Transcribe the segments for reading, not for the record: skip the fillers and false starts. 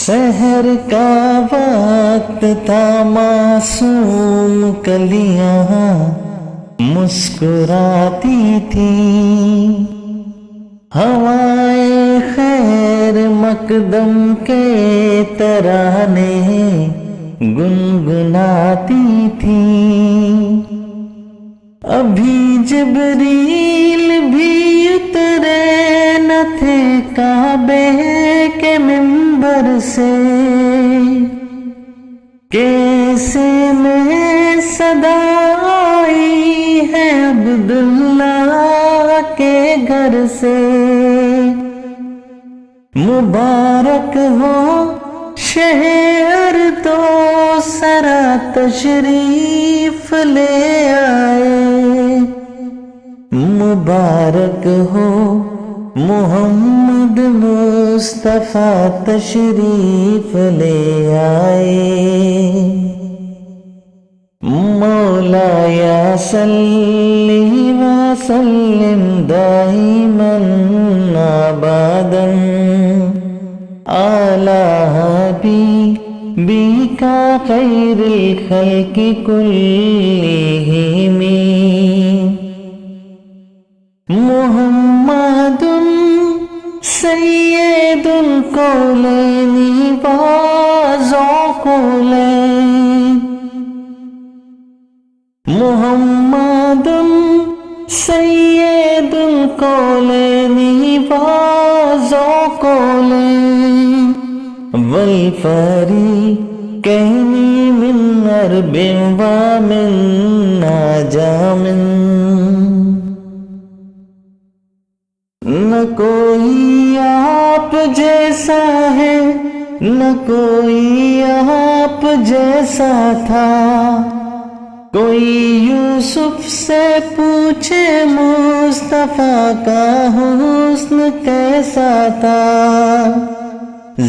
سحر کا وقت تھا، معصوم کلیاں مسکراتی تھیں، ہوائیں خیر مقدم کے ترانے گنگناتی تھیں۔ ابھی جبریل بھی اترے نہ تھے کعبے کے منبر سے، کیسے میں صدا آئی ہے عبداللہ کے گھر سے۔ مبارک ہو شہر تو سرا تشریف لے آئے، مبارک ہو محمد مصطفیٰ تشریف لے آئے۔ مولایا صلی وسلم دائما ابدا علی حبیبک خیر الخلق کلہم۔ محمد سید القولین وذوالقولین، محمد سید القولین وذوالقولین، والفریقین من عرب ومن عجم۔ نہ کوئی آپ جیسا ہے، نہ کوئی آپ جیسا تھا، کوئی یوسف سے پوچھے مصطفیٰ کا حسن کیسا تھا۔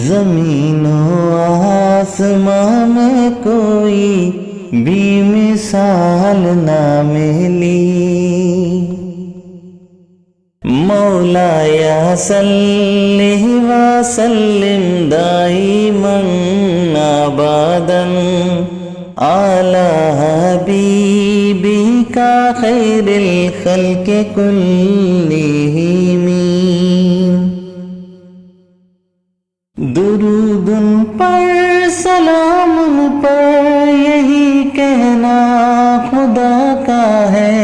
زمین و آسمان میں کوئی بھی مثال نہ ملی۔ مولایا صلی وسلم دائما ابدا علی حبیبک خیر الخلق کلہم۔ درود ان پر سلام ان پر یہی کہنا خدا کا ہے،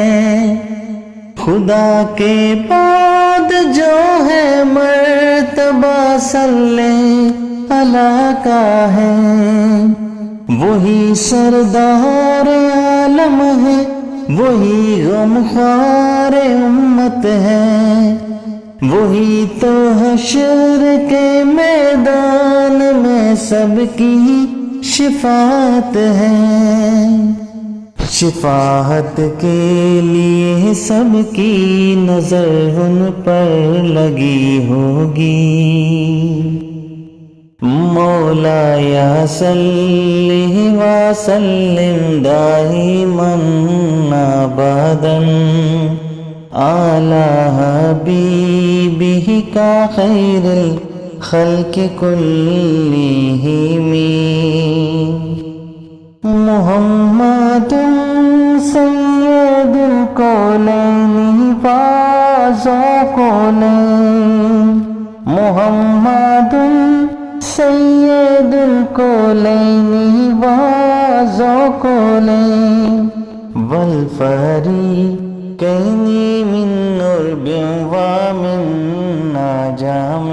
خدا کے بعد جو ہے مرتبہ صلی اللہ کا ہے، وہی سردار عالم ہے، وہی غمخوار امت ہے، وہی تو حشر کے میدان میں سب کی شفاعت ہے۔ شفاعت کے لیے سب کی نظر ان پر لگی ہوگی۔ مولایا صلی وسلم دائما ابدا علی حبیبک خیر الخلق کلہم۔ محمد سید القولین وذوالقولین، محمد سید القولین وذوالقولین، والفریقین من عرب ومن عجم۔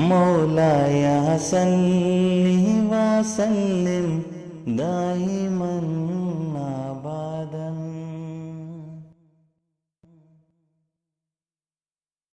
مولایا صلی وسلم دائما ابدا